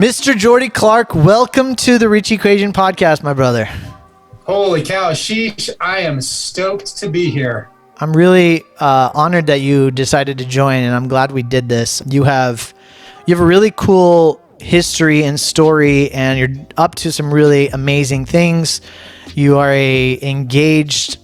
Mr. Jordy Clark, welcome to the Rich Equation podcast, my brother. Holy cow, Ashish, I am stoked to be here. I'm really honored that you decided to join, and I'm glad we did this. You have a really cool history and story, and you're up to some really amazing things. You are a engaged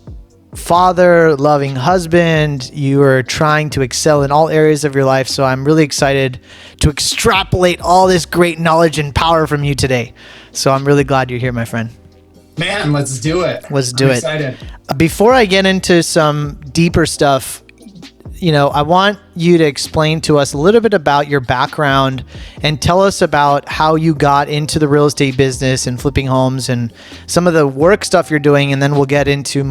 father, loving husband. You are trying to excel in all areas of your life. So I'm really excited to extrapolate all this great knowledge and power from you today. So I'm really glad you're here, my friend. Man, let's do it. Let's do it. Excited. Before I get into some deeper stuff, I want you to explain to us a little bit about your background and tell us about how you got into the real estate business and flipping homes and some of the work stuff you're doing. And then we'll get into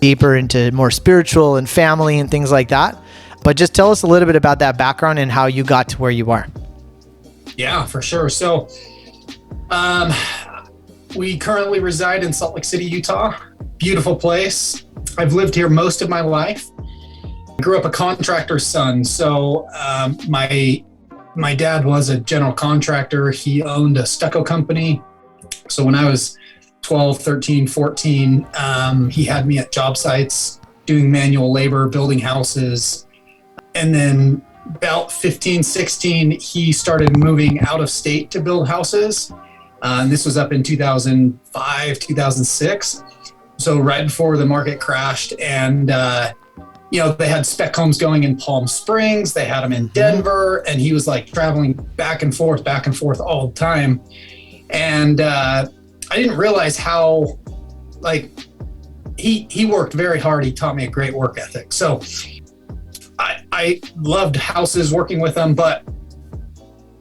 deeper into more spiritual and family and things like that. But just tell us a little bit about that background and how you got to where you are. Yeah, for sure. So, we currently reside in Salt Lake City, Utah. Beautiful place. I've lived here most of my life. I grew up a contractor's son. So my dad was a general contractor. He owned a stucco company. So when I was 12, 13, 14, he had me at job sites doing manual labor, building houses. And then about 15, 16, he started moving out of state to build houses. And this was up in 2005, 2006. So right before the market crashed, and they had spec homes going in Palm Springs. They had them in Denver, and he was like traveling back and forth all the time. And I didn't realize how, he worked very hard. He taught me a great work ethic. So I loved houses, working with them, but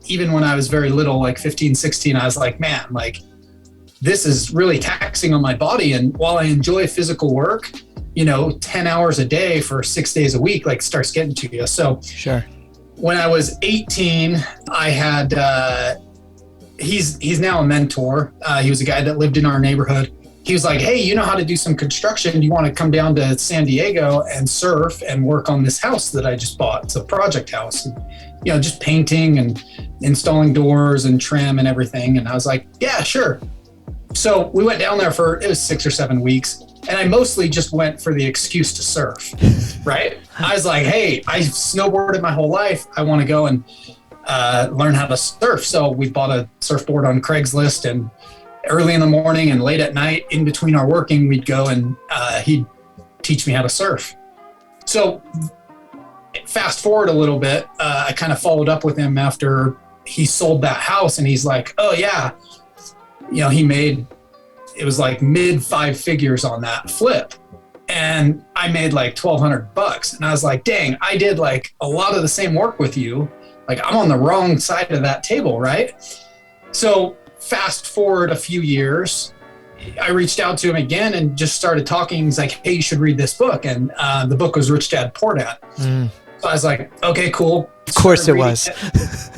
even when I was very little, like 15, 16, I was like, man, this is really taxing on my body. And while I enjoy physical work, 10 hours a day for 6 days a week, starts getting to you. So sure. When I was 18, I had, he's now a mentor. He was a guy that lived in our neighborhood. He was like, hey, you know how to do some construction. Do you want to come down to San Diego and surf and work on this house that I just bought? It's a project house, and, just painting and installing doors and trim and everything. And I was like, yeah, sure. So we went down there it was 6 or 7 weeks. And I mostly just went for the excuse to surf, right? I was like, hey, I snowboarded my whole life. I want to go and learn how to surf. So we bought a surfboard on Craigslist, and early in the morning and late at night, in between our working, we'd go and he'd teach me how to surf. So fast forward a little bit, I kind of followed up with him after he sold that house, and he's like, oh yeah, he made, it was like mid 5 figures on that flip. And I made like $1,200. And I was like, dang, I did like a lot of the same work with you. Like, I'm on the wrong side of that table, right? So fast forward a few years, I reached out to him again and just started talking. He's like, hey, you should read this book. And the book was Rich Dad, Poor Dad. So I was like, okay, cool. Of course it was.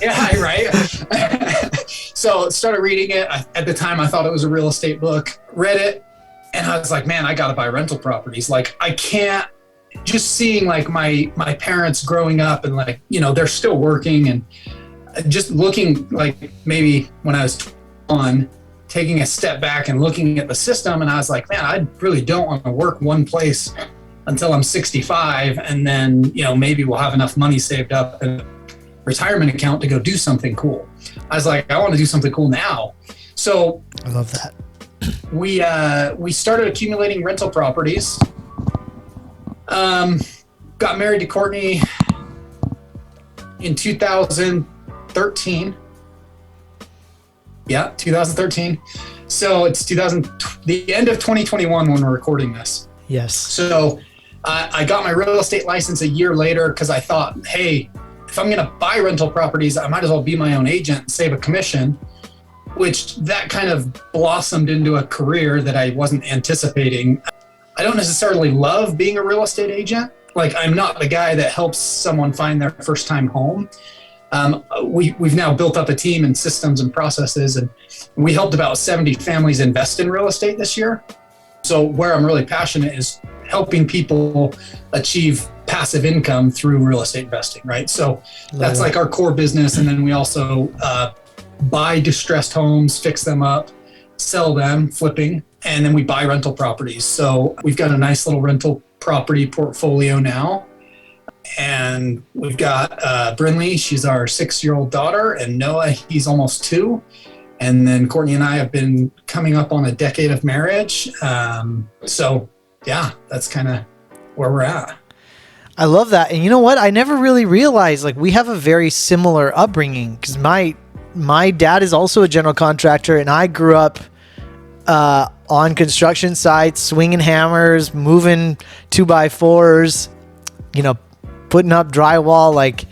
Yeah, right. So started reading it. At the time, I thought it was a real estate book. Read it, and I was like, man, I got to buy rental properties. Like, I can't, just seeing like my parents growing up and they're still working, and just looking like maybe when I was 21, taking a step back and looking at the system. And I was like, man, I really don't want to work one place until I'm 65. And then, maybe we'll have enough money saved up in a retirement account to go do something cool. I was like, I want to do something cool now. So I love that. We started accumulating rental properties. Got married to Courtney in 2013. Yeah, 2013. So it's the end of 2021 when we're recording this. Yes. So I got my real estate license a year later because I thought, hey, if I'm going to buy rental properties, I might as well be my own agent and save a commission, which that kind of blossomed into a career that I wasn't anticipating. I don't necessarily love being a real estate agent. Like, I'm not the guy that helps someone find their first time home. We've now built up a team and systems and processes, and we helped about 70 families invest in real estate this year. So where I'm really passionate is helping people achieve passive income through real estate investing, right? So that's like our core business. And then we also buy distressed homes, fix them up, sell them, flipping, and then we buy rental properties. So we've got a nice little rental property portfolio now. And we've got Brinley, she's our 6-year-old daughter, and Noah, he's almost 2. And then Courtney and I have been coming up on a decade of marriage. So yeah, that's kind of where we're at. I love that. And you know what? I never really realized, like, we have a very similar upbringing, because my dad is also a general contractor, and I grew up on construction sites, swinging hammers, moving 2x4s, you know, putting up drywall, like,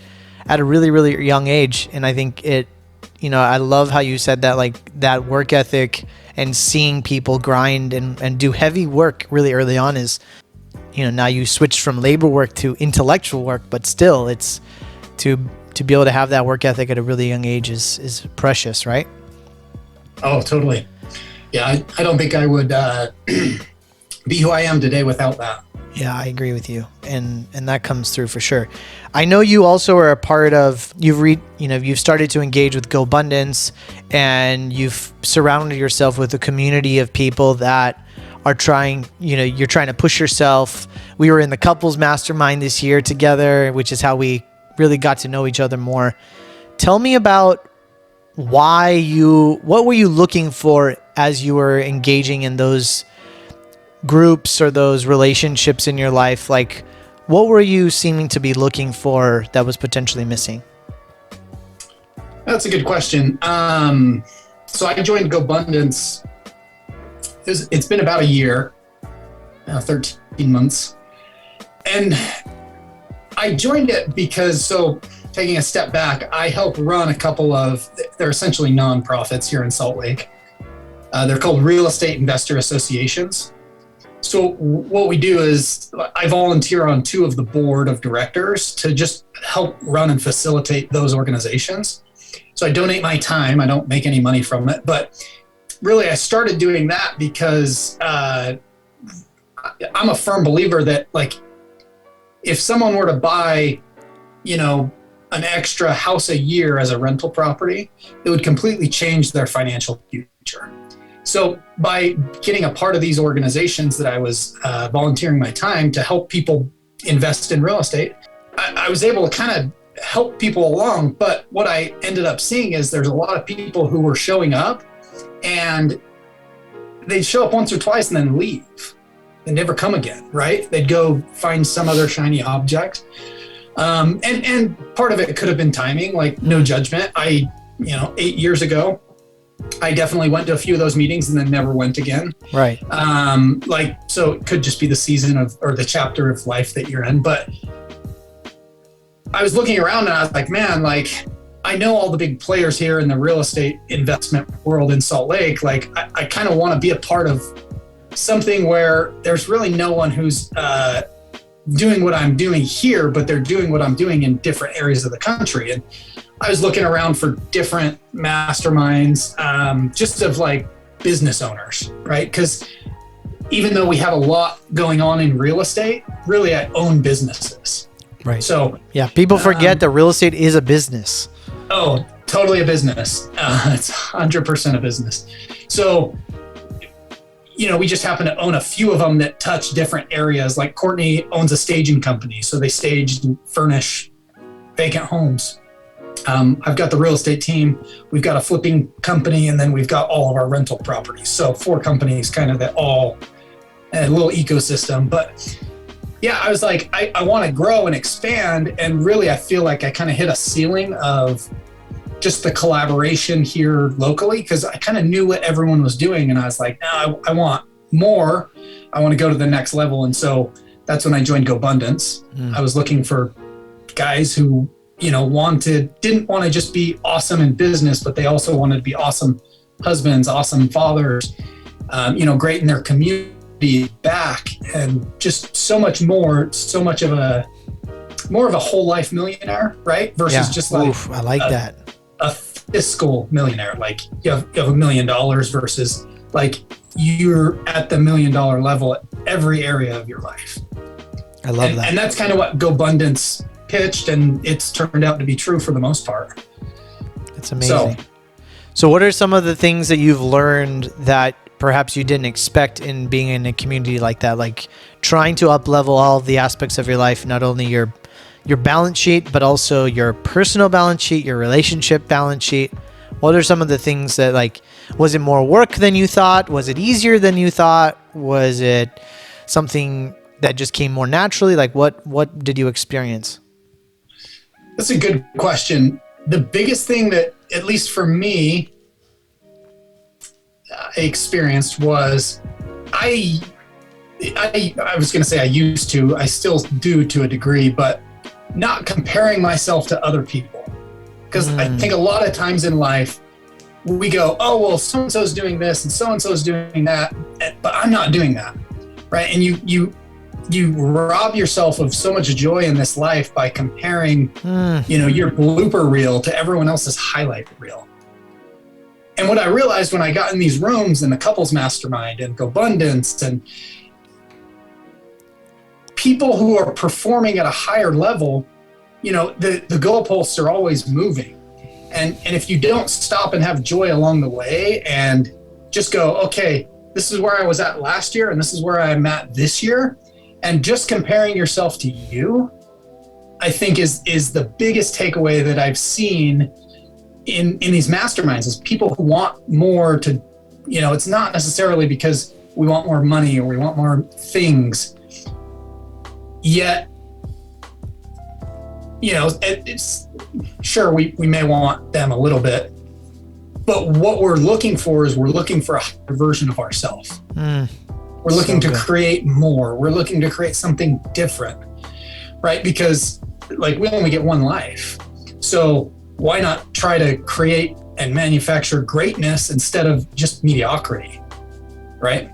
at a really, really young age. And I think it, you know, I love how you said that, like, that work ethic and seeing people grind and do heavy work really early on is, you know, now you switched from labor work to intellectual work, but still it's to be able to have that work ethic at a really young age is precious, right? Oh, totally. Yeah, I don't think I would be who I am today without that. Yeah, I agree with you, and that comes through for sure. I know you also are a part of, you've started to engage with GoBundance, and you've surrounded yourself with a community of people that are trying, you know, you're trying to push yourself. We were in the couples mastermind this year together, which is how we really got to know each other more. Tell me about what were you looking for as you were engaging in those groups or those relationships in your life? Like, what were you seeming to be looking for that was potentially missing? That's a good question. So I joined GoBundance. It's been about a year, 13 months. And I joined it because, so taking a step back, I help run a couple of, they're essentially nonprofits here in Salt Lake. They're called real estate investor associations. So what we do is I volunteer on 2 of the board of directors to just help run and facilitate those organizations. So I donate my time. I don't make any money from it, but really I started doing that because I'm a firm believer that, like, if someone were to buy, you know, an extra house a year as a rental property, it would completely change their financial future. So by getting a part of these organizations that I was volunteering my time to help people invest in real estate, I was able to kind of help people along. But what I ended up seeing is there's a lot of people who were showing up and they'd show up once or twice and then leave and never come again, right? They'd go find some other shiny object. And part of it could have been timing, like, no judgment. 8 years ago, I definitely went to a few of those meetings and then never went again. Right. So it could just be the season or the chapter of life that you're in. But I was looking around and I was like, man, like, I know all the big players here in the real estate investment world in Salt Lake. Like, I kind of want to be a part of something where there's really no one who's doing what I'm doing here, but they're doing what I'm doing in different areas of the country. And I was looking around for different masterminds, just of, like, business owners, right? Because even though we have a lot going on in real estate, really I own businesses. Right. So yeah, people forget that real estate is a business. Oh, totally a business. It's 100% a business. So, you know, we just happen to own a few of them that touch different areas. Like Courtney owns a staging company, so they stage and furnish vacant homes. I've got the real estate team. We've got a flipping company, and then we've got all of our rental properties. So 4 companies, kind of that all a little ecosystem. But yeah, I was like, I want to grow and expand. And really, I feel like I kind of hit a ceiling of just the collaboration here locally, because I kind of knew what everyone was doing. And I was like, no, I want more. I want to go to the next level. And so that's when I joined GoBundance. I was looking for guys who, you know, didn't want to just be awesome in business, but they also wanted to be awesome husbands, awesome fathers, great in their community back, and just so much more, so much of more of a whole life millionaire, right? Versus just like, oof, I like that. A fiscal millionaire. Like you have $1 million versus like you're at the $1 million level at every area of your life. I love that. And that's kind of what GoBundance pitched, and it's turned out to be true for the most part. It's amazing. So what are some of the things that you've learned that perhaps you didn't expect in being in a community like that? Like trying to up level all of the aspects of your life, not only your balance sheet, but also your personal balance sheet, your relationship balance sheet. What are some of the things that, like, was it more work than you thought? Was it easier than you thought? Was it something that just came more naturally? Like what did you experience? That's a good question. The biggest thing that, at least for me, I experienced was I was going to say I still do to a degree, but not comparing myself to other people. Because I think a lot of times in life, we go, oh, well, so-and-so's doing this and so-and-so's doing that, but I'm not doing that, right? And you rob yourself of so much joy in this life by comparing, your blooper reel to everyone else's highlight reel. And what I realized when I got in these rooms in the couples mastermind and GoBundance and people who are performing at a higher level, the goalposts are always moving. And if you don't stop and have joy along the way and just go, okay, this is where I was at last year and this is where I'm at this year, and just comparing yourself to you, I think is the biggest takeaway that I've seen in these masterminds is people who want more to, it's not necessarily because we want more money or we want more things. Yet, it's sure we may want them a little bit, but what we're looking for is we're looking for a higher version of ourselves. We're looking to create more. We're looking to create something different, right? Because like we only get one life. So why not try to create and manufacture greatness instead of just mediocrity, right?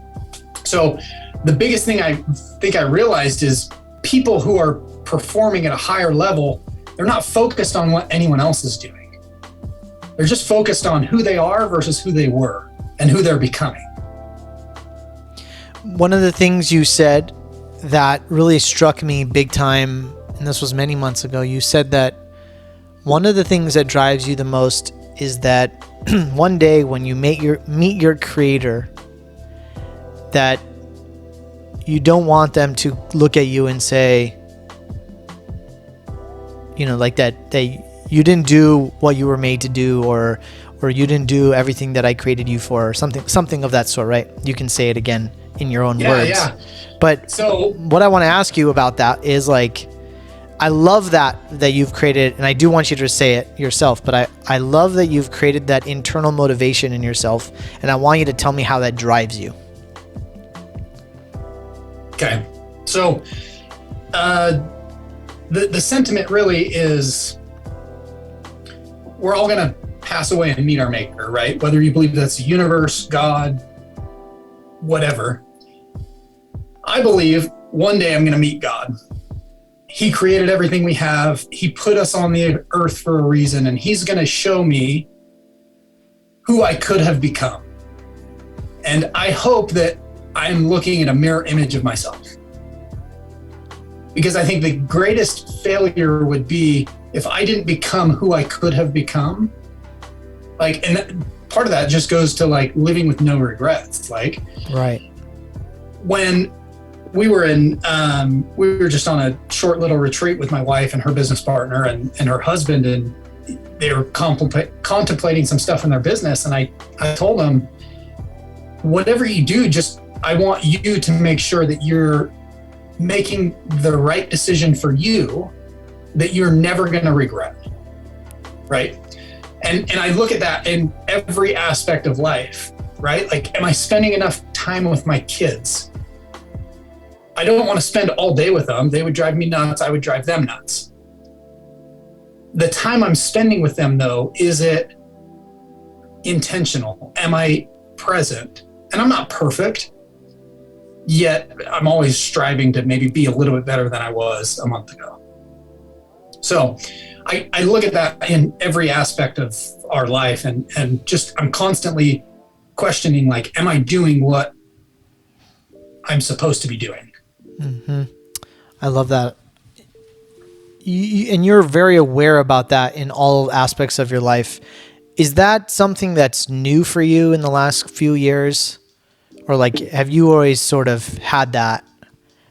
So the biggest thing I think I realized is people who are performing at a higher level, they're not focused on what anyone else is doing. They're just focused on who they are versus who they were and who they're becoming. One of the things you said that really struck me big time, and this was many months ago, you said that one of the things that drives you the most is that one day when you meet your creator, that you don't want them to look at you and say, like that you didn't do what you were made to do, or you didn't do everything that I created you for, or something of that sort, right? You can say it again in your own words. Yeah. But so what I want to ask you about that is, like, I love that you've created, and I do want you to say it yourself, but I love that you've created that internal motivation in yourself, and I want you to tell me how that drives you. Okay. So the sentiment really is we're all going to pass away and meet our maker, right? Whether you believe that's the universe, God, whatever. I believe one day I'm going to meet God. He created everything we have. He put us on the earth for a reason, and he's going to show me who I could have become. And I hope that I'm looking at a mirror image of myself. Because I think the greatest failure would be if I didn't become who I could have become. And part of that just goes to living with no regrets. Right. When we were just on a short little retreat with my wife and her business partner and her husband, and they were contemplating some stuff in their business. And I told them, whatever you do, I want you to make sure that you're making the right decision for you that you're never going to regret. Right. And I look at that in every aspect of life, right? Am I spending enough time with my kids? I don't want to spend all day with them. They would drive me nuts. I would drive them nuts. The time I'm spending with them, though, is it intentional? Am I present? And I'm not perfect, yet I'm always striving to maybe be a little bit better than I was a month ago. So I look at that in every aspect of our life, and I'm constantly questioning, am I doing what I'm supposed to be doing? Mm-hmm. I love that. And you're very aware about that in all aspects of your life. Is that something that's new for you in the last few years? Or like, have you always sort of had that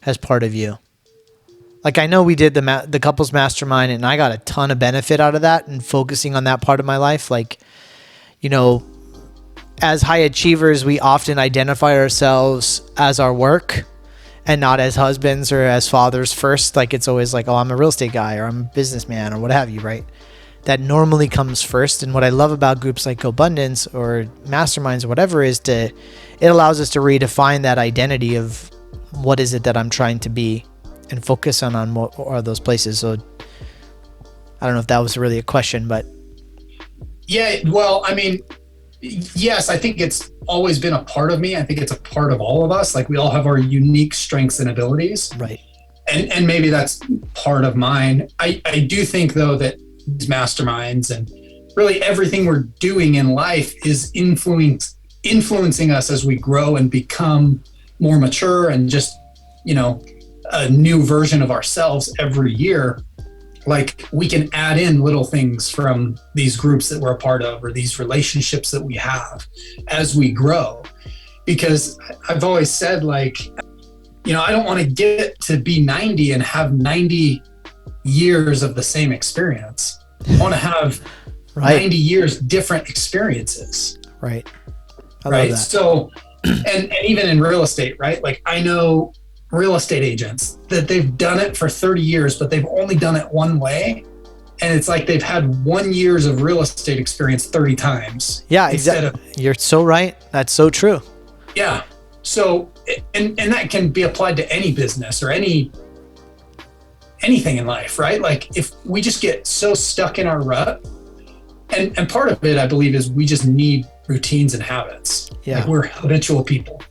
as part of you? Like, I know we did the couples mastermind, and I got a ton of benefit out of that and focusing on that part of my life. Like, you know, as high achievers, we often identify ourselves as our work and not as husbands or as fathers first. Like, it's always like, oh, I'm a real estate guy or I'm a businessman or what have you, right? That normally comes first. And what I love about groups like GoBundance or masterminds or whatever is it allows us to redefine that identity of what is it that I'm trying to be and focus on what are those places. So I don't know if that was really a question, but. Yeah, well, I mean, yes, I think it's always been a part of me. I think it's a part of all of us. Like, we all have our unique strengths and abilities. Right. And maybe that's part of mine. I do think, though, that these masterminds and really everything we're doing in life is influencing us as we grow and become more mature and just, you know, a new version of ourselves every year. Like, we can add in little things from these groups that we're a part of or these relationships that we have as we grow. Because I've always said, like, you know, I don't want to get to be 90 and have 90 years of the same experience. I want to have 90 years different experiences. Right. I right. love that. So, and even in real estate, right? Like, I know real estate agents that they've done it for 30 years, but they've only done it one way. And it's like they've had 1 year of real estate experience 30 times. Yeah, exactly. You're so right. That's so true. Yeah. So, and that can be applied to any business or anything in life, right? Like, if we just get so stuck in our rut, and part of it, I believe, is we just need routines and habits. Yeah. Like, we're habitual people.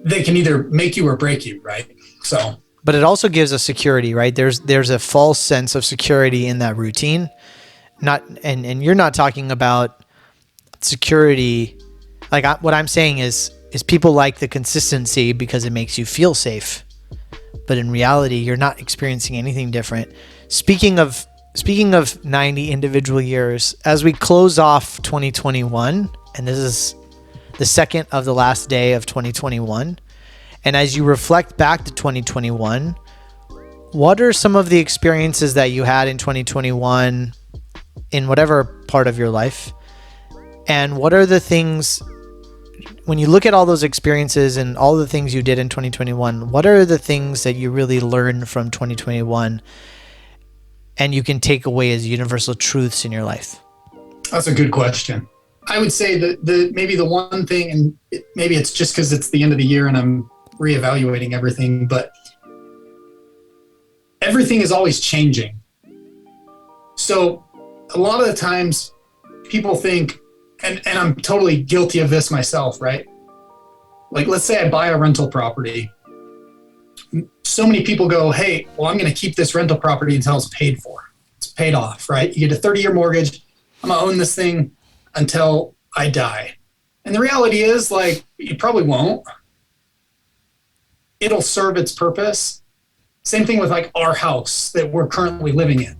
They can either make you or break you, right? So, but it also gives us security, right? There's a false sense of security in that routine. And you're not talking about security. Like, what I'm saying is people like the consistency because it makes you feel safe. But in reality, you're not experiencing anything different. Speaking of 90 individual years, as we close off 2021, and this is the second of the last day of 2021. And as you reflect back to 2021, what are some of the experiences that you had in 2021 in whatever part of your life? And what are the things, when you look at all those experiences and all the things you did in 2021, what are the things that you really learned from 2021 and you can take away as universal truths in your life? That's a good question. I would say that maybe the one thing, and maybe it's just because it's the end of the year and I'm reevaluating everything, but everything is always changing. So a lot of the times people think, and I'm totally guilty of this myself, right? Like, let's say I buy a rental property. So many people go, hey, well, I'm going to keep this rental property until it's paid for. It's paid off, right? You get a 30-year mortgage. I'm going to own this thing until I die. And the reality is, like, you probably won't. It'll serve its purpose. Same thing with, like, our house that we're currently living in.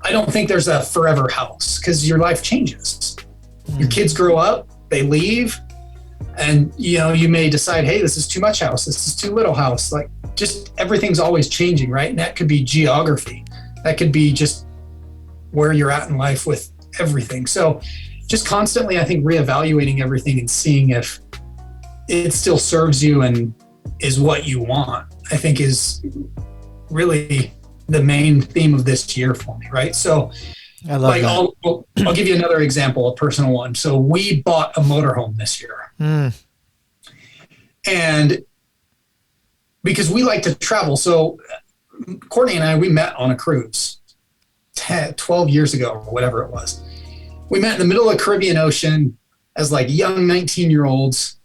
I don't think there's a forever house because your life changes. Your kids grow up, they leave, and, you know, you may decide, hey, this is too much house. This is too little house. Like, just everything's always changing, right? And that could be geography. That could be just where you're at in life with everything. So just constantly, I think, reevaluating everything and seeing if it still serves you and is what you want, I think, is really the main theme of this year for me, right? So, I love that. I'll give you another example, a personal one. So we bought a motorhome this year. And because we like to travel, so Courtney and I, we met on a cruise 12 years ago or whatever it was. We met in the middle of the Caribbean Ocean as like young 19-year-olds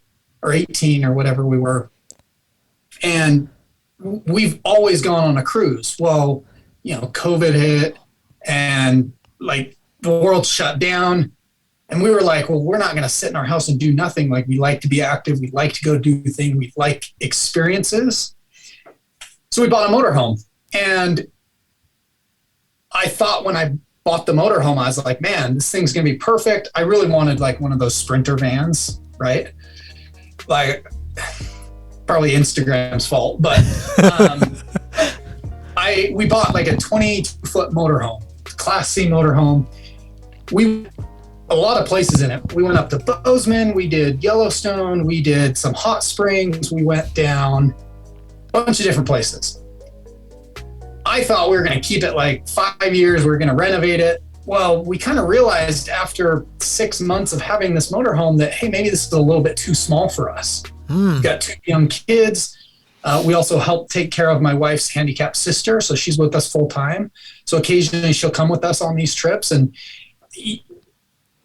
or 18 or whatever we were. And we've always gone on a cruise. Well, you know, COVID hit and, like, the world shut down. And we were like, well, we're not going to sit in our house and do nothing. Like, we like to be active. We like to go do things. We like experiences. So we bought a motorhome. And I thought when I bought the motorhome, I was like, man, this thing's going to be perfect. I really wanted like one of those Sprinter vans, right? Like, probably Instagram's fault, but we bought like a 22-foot motorhome, Class C motorhome. A lot of places in it. We went up to Bozeman, we did Yellowstone, we did some hot springs, we went down a bunch of different places. I thought we were going to keep it like 5 years, we were going to renovate it. Well, we kind of realized after 6 months of having this motorhome that, hey, maybe this is a little bit too small for us. We've got 2 young kids. We also help take care of my wife's handicapped sister, so she's with us full time. So occasionally she'll come with us on these trips, and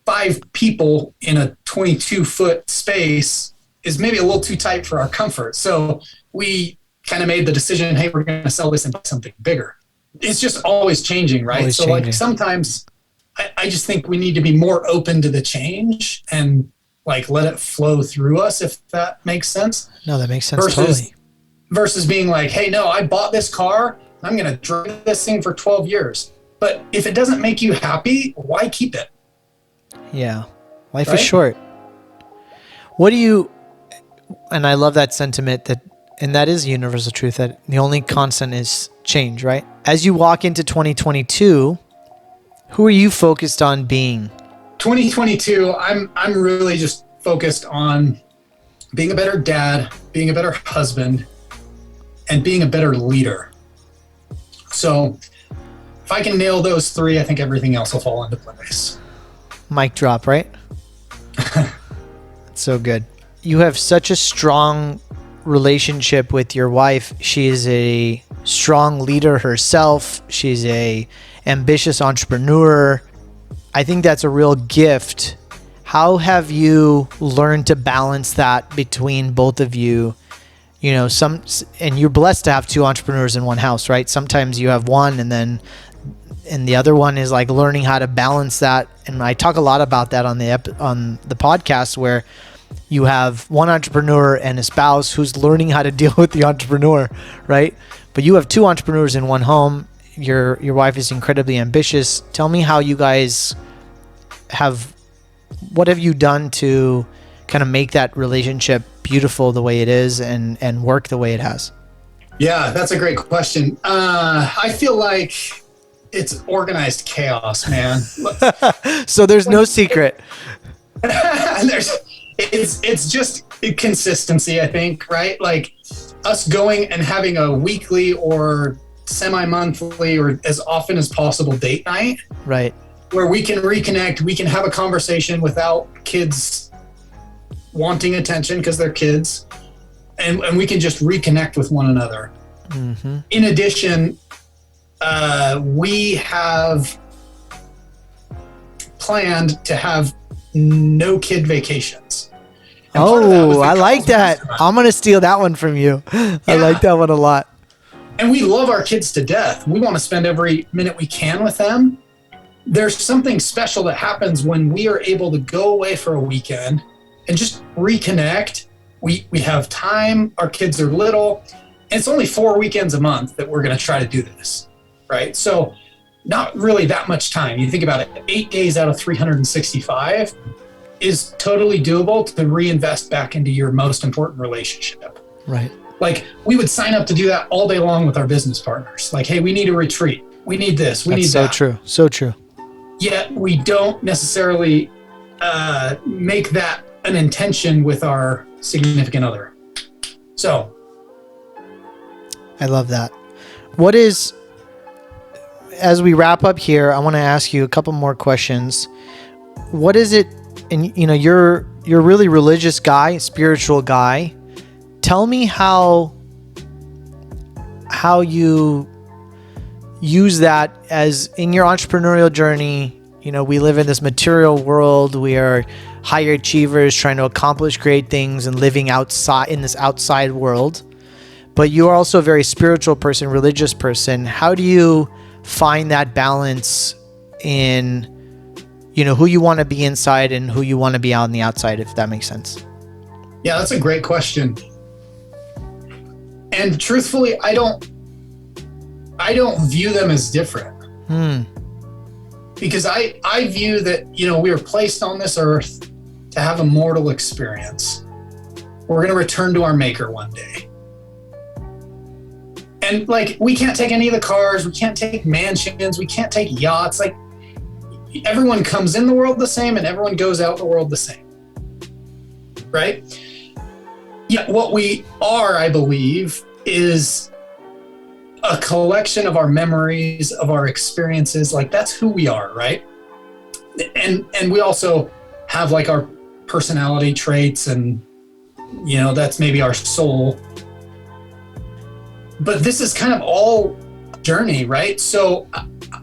5 people in a 22-foot space is maybe a little too tight for our comfort. So we kind of made the decision, hey, we're going to sell this and buy something bigger. It's just always changing, right? Always so changing. Like sometimes I just think we need to be more open to the change and like let it flow through us, if that makes sense. No, that makes sense totally. Versus being like, hey, no, I bought this car. I'm going to drive this thing for 12 years. But if it doesn't make you happy, why keep it? Yeah. Life is short. What do you, and I love that sentiment and that is a universal truth, that the only constant is change, right? As you walk into 2022, who are you focused on being? 2022, I'm really just focused on being a better dad, being a better husband, and being a better leader. So if I can nail those 3, I think everything else will fall into place. Mic drop, right? So good. You have such a strong relationship with your wife. She is a strong leader herself. She's a ambitious entrepreneur. I think that's a real gift. How have you learned to balance that between both of you? You know, and you're blessed to have 2 entrepreneurs in one house, right? Sometimes you have one and the other one is like learning how to balance that. And I talk a lot about that on the podcast, where you have one entrepreneur and a spouse who's learning how to deal with the entrepreneur, right? But you have 2 entrepreneurs in one home. Your wife is incredibly ambitious. Tell me how you guys what have you done to kind of make that relationship beautiful the way it is and work the way it has? Yeah, that's a great question. I feel like it's organized chaos, man. So there's no secret. It's just consistency, I think, right? Like us going and having a weekly or semi-monthly or as often as possible date night. Right. Where we can reconnect, we can have a conversation without kids wanting attention because they're kids. And we can just reconnect with one another. Mm-hmm. In addition, we have planned to have no kid vacations. Oh, I like that. I'm going to steal that one from you. Yeah. I like that one a lot. And we love our kids to death. We want to spend every minute we can with them. There's something special that happens when we are able to go away for a weekend and just reconnect. We have time. Our kids are little. And it's only 4 weekends a month that we're going to try to do this, right? So not really that much time. You think about it, 8 days out of 365 is totally doable to reinvest back into your most important relationship. Right. Like we would sign up to do that all day long with our business partners. Like, hey, we need a retreat. We need this. We need that. That's so true. So true. Yet we don't necessarily make that an intention with our significant other. So. I love that. As we wrap up here, I want to ask you a couple more questions. What is it, and you know, you're a really religious guy, spiritual guy. Tell me how you use that as in your entrepreneurial journey. You know, we live in this material world. We are high achievers trying to accomplish great things and living outside in this outside world. But you are also a very spiritual person, religious person. How do you find that balance in, you know, who you want to be inside and who you want to be out on the outside, if that makes sense? Yeah, that's a great question. And truthfully, I don't view them as different. because I view that, we are placed on this earth to have a mortal experience. We're going to return to our maker one day. And like, we can't take any of the cars, we can't take mansions, we can't take yachts. Like, everyone comes in the world the same and everyone goes out the world the same. Right? Yet what we are, I believe, is a collection of our memories, of our experiences. Like, that's who we are, right? And we also have like our personality traits, and that's maybe our soul. But this is kind of all journey, right? So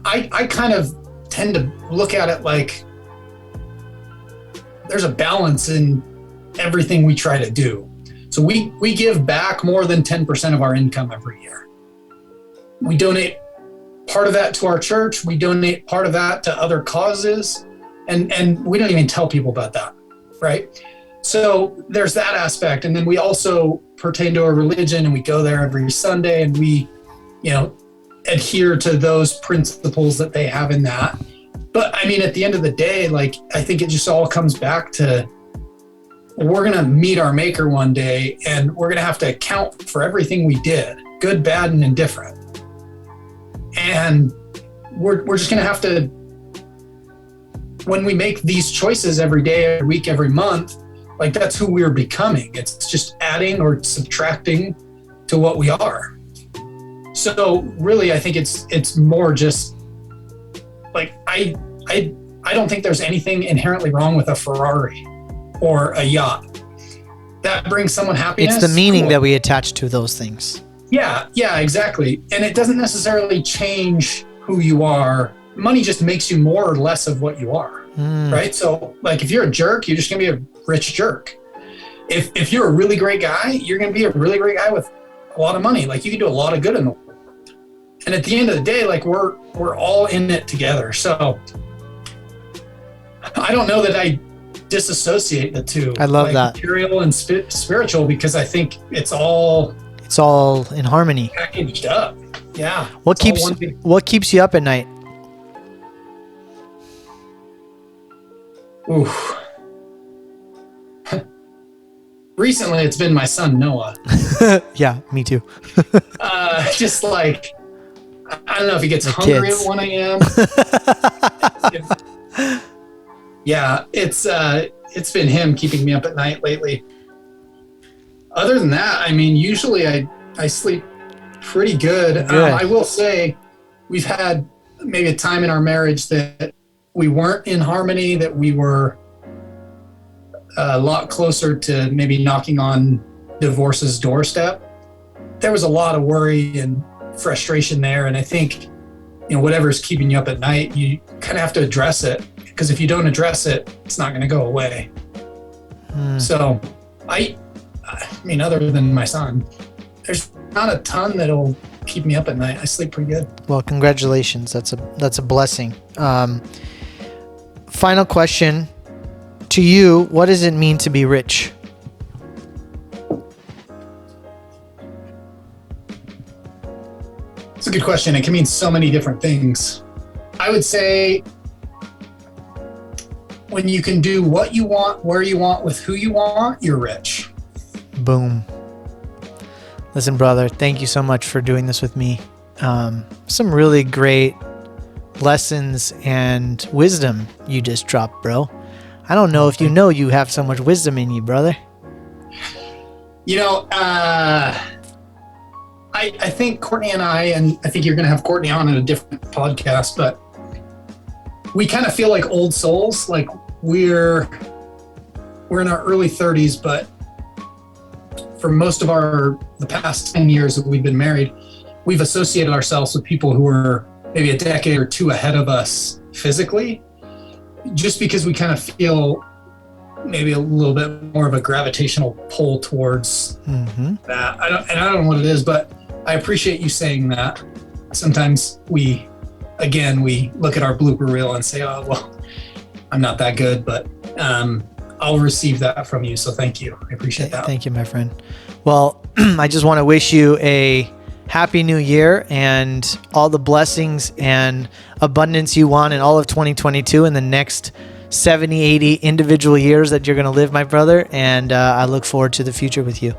I kind of tend to look at it like there's a balance in everything we try to do. So we give back more than 10% of our income every year. We donate part of that to our church. We donate part of that to other causes. And we don't even tell people about that, right? So there's that aspect. And then we also pertain to a religion, and we go there every Sunday, and we, adhere to those principles that they have in that. But I mean, at the end of the day, like, I think it just all comes back to, we're going to meet our maker one day, and we're going to have to account for everything we did, good, bad, and indifferent. And we're just going to have to, when we make these choices every day, every week, every month, like, that's who we're becoming. It's just adding or subtracting to what we are. So really, I think it's more just like, I don't think there's anything inherently wrong with a Ferrari or a yacht. That brings someone happiness. It's the meaning that we attach to those things. Yeah, exactly. And it doesn't necessarily change who you are. Money just makes you more or less of what you are, right? So like, if you're a jerk, you're just gonna be a rich jerk. If you're a really great guy, you're gonna be a really great guy with a lot of money. Like, you can do a lot of good in the world. And at the end of the day, like, we're all in it together. So I don't know that I disassociate the two. I love that. Material and spiritual, because I think it's all in harmony, packaged up. Yeah. What keeps you up at night? Oof. Recently, it's been my son, Noah. Yeah, me too. Just like, I don't know if he gets hungry at 1 a.m. Yeah, it's been him keeping me up at night lately. Other than that, I mean, usually I sleep pretty good. I will say, we've had maybe a time in our marriage that we weren't in harmony, that we were a lot closer to maybe knocking on divorce's doorstep. There was a lot of worry and frustration there. And I think, whatever's keeping you up at night, you kind of have to address it, because if you don't address it, it's not going to go away. So I mean, other than my son, there's not a ton that'll keep me up at night. I sleep pretty good. Well, congratulations. That's a blessing. Final question to you. What does it mean to be rich? It's a good question. It can mean so many different things. I would say, when you can do what you want, where you want, with who you want, you're rich. Boom. Listen, brother, thank you so much for doing this with me. Some really great lessons and wisdom you just dropped, bro. I don't know if you have so much wisdom in you, brother. I think Courtney and I think you're going to have Courtney on in a different podcast, but we kind of feel like old souls. Like, we're in our early 30s, but for most of the past 10 years that we've been married, we've associated ourselves with people who are maybe a decade or two ahead of us physically, just because we kind of feel maybe a little bit more of a gravitational pull towards that. I don't know what it is, but I appreciate you saying that. Sometimes we look at our blooper reel and say, oh, well, I'm not that good, but I'll receive that from you. So thank you. I appreciate that. Thank you, my friend. Well, I just want to wish you a Happy New Year and all the blessings and abundance you want in all of 2022 and the next 70, 80 individual years that you're going to live, my brother. And I look forward to the future with you.